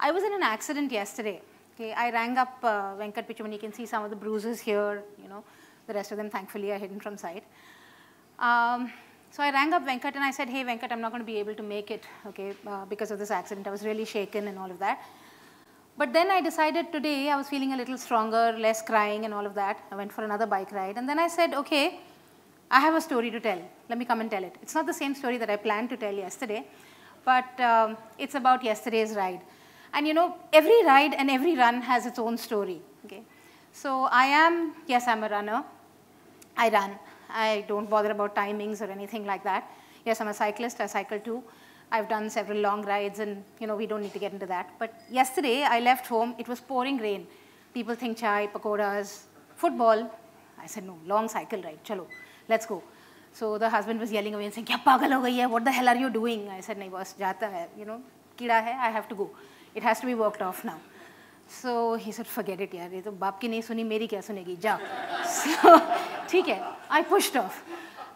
I was in an accident yesterday. Okay, I rang up Venkat Pichuman. You can see some of the bruises here. You know, the rest of them, thankfully, are hidden from sight. So I rang up Venkat and I said, hey, Venkat, I'm not going to be able to make it, okay, because of this accident. I was really shaken and all of that. But then I decided today I was feeling a little stronger, less crying and all of that. I went for another bike ride. And then I said, okay, I have a story to tell. Let me come and tell it. It's not the same story that I planned to tell yesterday, but it's about yesterday's ride. And you know, every ride and every run has its own story. Okay? So yes, I'm a runner. I run. I don't bother about timings or anything like that. Yes, I'm a cyclist. I cycle too. I've done several long rides and you know, we don't need to get into that. But yesterday I left home. It was pouring rain. People think chai, pakoras, football. I said, no, long cycle ride. Chalo, let's go. So the husband was yelling away and saying, kya pagal ho gayi hai? What the hell are you doing? I said, nahi boss, jata hai. You know, kida hai, I have to go. It has to be worked off now. So he said, forget it, yaar. Ye to baap ki nahi suni, meri kya sunegi? Jao. So, theek hai. I pushed off.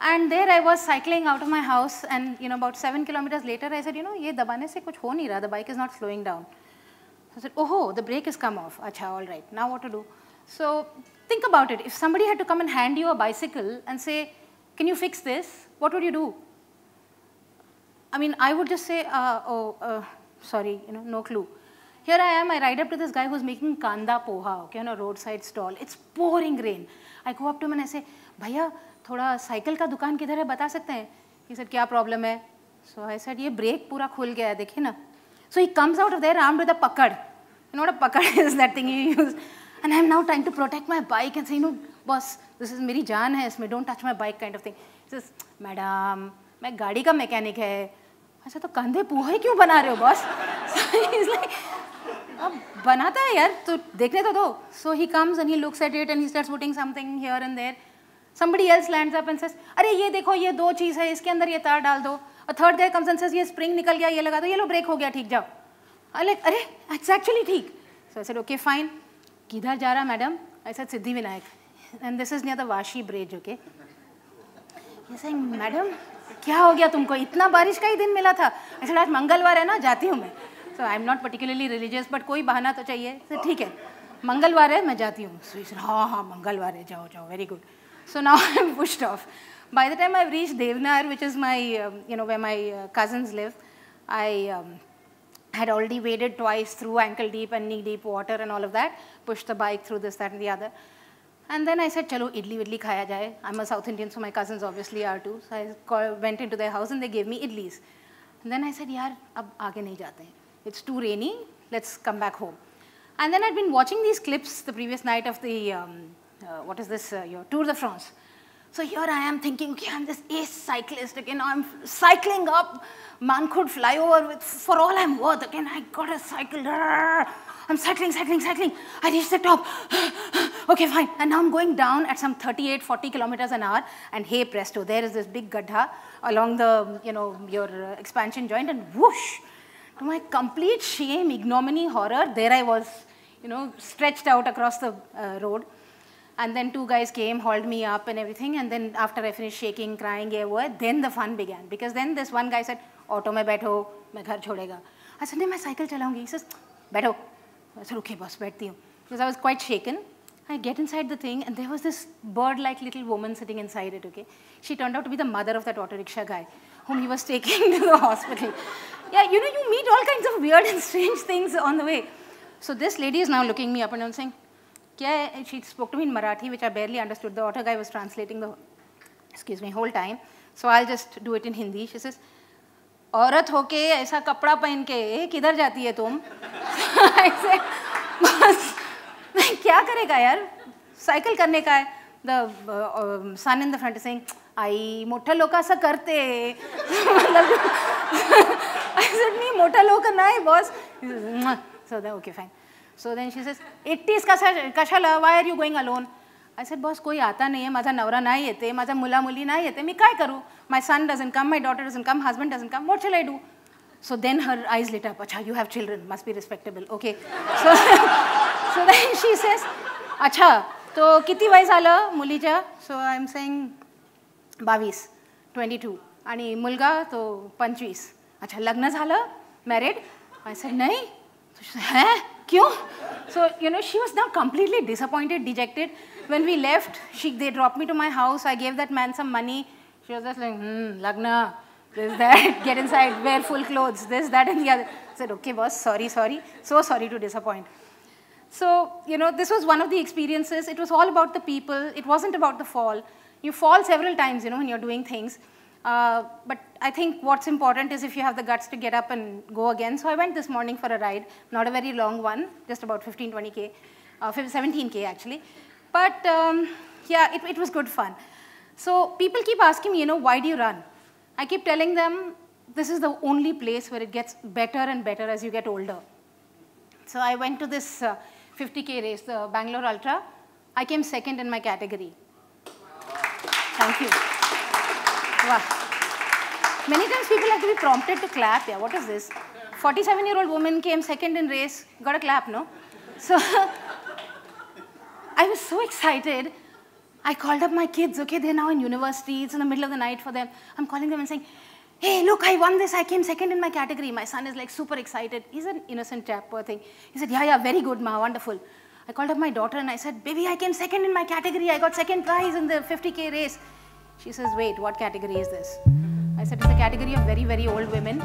And there I was cycling out of my house and you know, about 7 kilometers later, I said, you know, ye dabane se kuch ho nahi raha. The bike is not slowing down. So I said, oh, the brake has come off. Acha, all right. Now what to do? So think about it. If somebody had to come and hand you a bicycle and say, can you fix this? What would you do? I mean, I would just say, sorry, you know, no clue. Here I am, I ride up to this guy who's making kanda poha, okay, on a roadside stall. It's pouring rain. I go up to him and I say, Bhaiya, thoda cycle ka dukaan kidhar hai, bata sakte hain? He said, kya problem hai? So I said, ye brake pura khul gaya hai, dekhiye na. So he comes out of there armed with a pakad. You know what a pakad is, that thing you use. And I'm now trying to protect my bike and say, no, boss, this is meri jaan hai isme, don't touch my bike kind of thing. He says, madam, main gaadi ka mechanic hai. I said, to kandhe pohe kyun bana rahe ho, boss? So he's like, banata hai yaar, to dekhne to do. So he comes and he looks at it and he starts putting something here and there. Somebody else lands up and says, "Arey ye dekho, ye do cheez hai, iske andar ye tar dal do." A third guy comes and says, "Ye spring nikal gaya, ye laga do, ye lo break ho gaya, theek jao." I'm like, "Arey, it's actually theek." So I said, "Okay, fine. Kidhar ja raha, madam?" I said, "Siddhi Vinayak." And this is near the Vashi Bridge, okay? He's saying, "Madam, क्या हो गया तुमको? इतना बारिश का ही दिन मिला था." I said, "आज मंगलवार है ना, जाती हूँ मैं." So I'm not particularly religious, but कोई बहाना तो चाहिए. So ठीक है, मंगलवार है, मैं जाती हूँ. So he said, हाँ, मंगलवार है, जाओ, जाओ, very good. So now I'm pushed off. By the time I've reached Devnar, which is my, you know, where my cousins live, I had already waded twice through ankle deep and knee deep water and all of that, pushed the bike through this, that and the other. And then I said, chalo, idli vidli khaya jaye. I'm a South Indian, so my cousins obviously are too. So I went into their house and they gave me idlis. And then I said, yaar, ab aage nahi jate hain. It's too rainy, let's come back home. And then I'd been watching these clips the previous night of the, what is this, your Tour de France. So here I am thinking, okay, I'm this ace cyclist, again, I'm cycling up Mankhurd flyover with, for all I'm worth, again, I got a cycle, I'm cycling, cycling, cycling, I reached the top, okay, fine, and now I'm going down at some 38, 40 kilometers an hour, and hey presto, there is this big gadha along the, you know, your expansion joint, and whoosh, to my complete shame, ignominy, horror, there I was, you know, stretched out across the road. And then two guys came, hauled me up and everything. And then after I finished shaking, crying, then the fun began. Because then this one guy said, auto mein baitho, main ghar chhodega. I said, nahi, main cycle chalaungi. He says, baitho. I said, okay, boss, baithi hu. Because I was quite shaken. I get inside the thing, and there was this bird-like little woman sitting inside it, okay? She turned out to be the mother of that auto rickshaw guy, whom he was taking to the hospital. Yeah, you know, you meet all kinds of weird and strange things on the way. So this lady is now looking me up and I'm saying, kya hai? She spoke to me in Marathi, which I barely understood. The auto guy was translating the, excuse me, whole time. So I'll just do it in Hindi. She says, औरत होके ऐसा कपड़ा पहन के किधर जाती है तुम? I said, बस क्या करेगा यार? साइकिल करने का है. The son in the front is saying, आई मोठा लोक असं करते. I said, नहीं मोठा लोक नाही boss. So then, okay, fine. So then she says, 80s कशाला? Why are you going alone? I said, boss, कोई आता नहीं है, माझा नवरा नाही येते, माझा मुला मुली नाही येते, मी काय करू? My son doesn't come, my daughter doesn't come, husband doesn't come, what shall I do? So then her eyes lit up, acha, you have children, must be respectable, okay. So then she says, acha, तो किती वय झालं मुलीच्या? So I'm saying, 22, 22, आणि मुलगा तो 25. अच्छा, लग्न झालं? Married? I said, नहीं, So she said, "Huh? Kyun?" So, you know, she was now completely disappointed, dejected. When we left, they dropped me to my house. I gave that man some money. She was just like, Lagna, this, that, get inside, wear full clothes, this, that, and the other. I said, okay, boss, sorry, sorry. So sorry to disappoint. So, you know, this was one of the experiences. It was all about the people. It wasn't about the fall. You fall several times, you know, when you're doing things. But I think what's important is if you have the guts to get up and go again. So I went this morning for a ride, not a very long one, just about 15, 20K, 17K actually. But yeah, it was good fun. So people keep asking me, you know, why do you run? I keep telling them, this is the only place where it gets better and better as you get older. So I went to this 50K race, the Bangalore Ultra. I came second in my category. Thank you. Wow. Many times people have to be prompted to clap. Yeah, what is this? 47-year-old woman came second in race. Got a clap, no? So I was so excited. I called up my kids. Okay, they're now in university. It's in the middle of the night for them. I'm calling them and saying, hey, look, I won this. I came second in my category. My son is like super excited. He's an innocent chap, poor thing. He said, yeah, very good, ma, wonderful. I called up my daughter and I said, baby, I came second in my category. I got second prize in the 50K race. She says, wait, what category is this? I said, it's the category of very, very old women.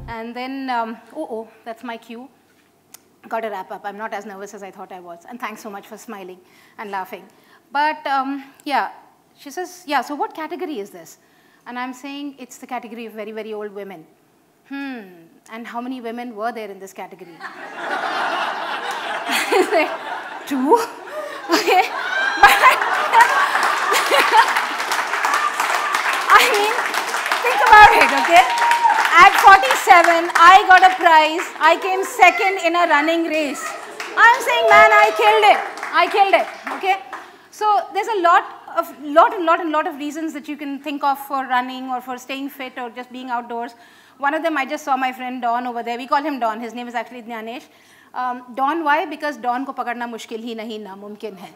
And then, that's my cue. Got to wrap up. I'm not as nervous as I thought I was. And thanks so much for smiling and laughing. But yeah, she says, yeah, so what category is this? And I'm saying, it's the category of very, very old women. And how many women were there in this category? I said, 2? Okay. I mean, think about it, okay? At 47, I got a prize. I came second in a running race. I'm saying, man, I killed it. I killed it, okay? So there's a lot of reasons that you can think of for running or for staying fit or just being outdoors. One of them, I just saw my friend Don over there. We call him Don. His name is actually Dhyanesh. Don, why? Because Don ko pakadna mushkil hi nahi, namumkin hai.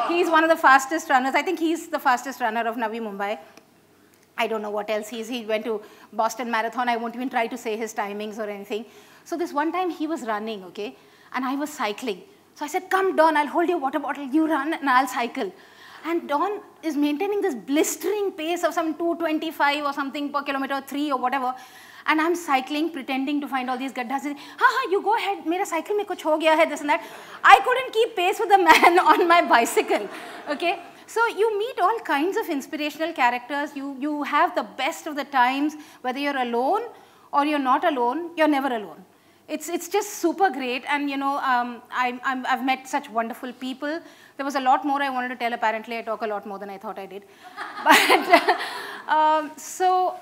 He's one of the fastest runners. I think he's the fastest runner of Navi Mumbai. I don't know what else he is. He went to Boston Marathon. I won't even try to say his timings or anything. So this one time he was running, okay, and I was cycling. So I said, come Don, I'll hold your water bottle, you run and I'll cycle. And Don is maintaining this blistering pace of some 225 or something per kilometer, 3 or whatever. And I'm cycling, pretending to find all these gaddhas. You go ahead, mera cycle mein kuch ho gaya hai, this and that. I couldn't keep pace with the man on my bicycle, okay? So you meet all kinds of inspirational characters. You have the best of the times, whether you're alone or you're not alone, you're never alone. It's just super great, and you know, I've met such wonderful people. There was a lot more I wanted to tell. Apparently, I talk a lot more than I thought I did. But so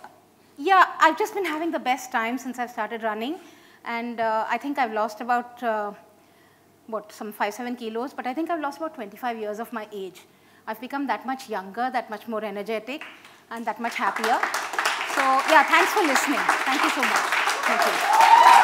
yeah, I've just been having the best time since I've started running, and I think I've lost about some 5-7 kilos. But I think I've lost about 25 years of my age. I've become that much younger, that much more energetic, and that much happier. So yeah, thanks for listening. Thank you so much. Thank you.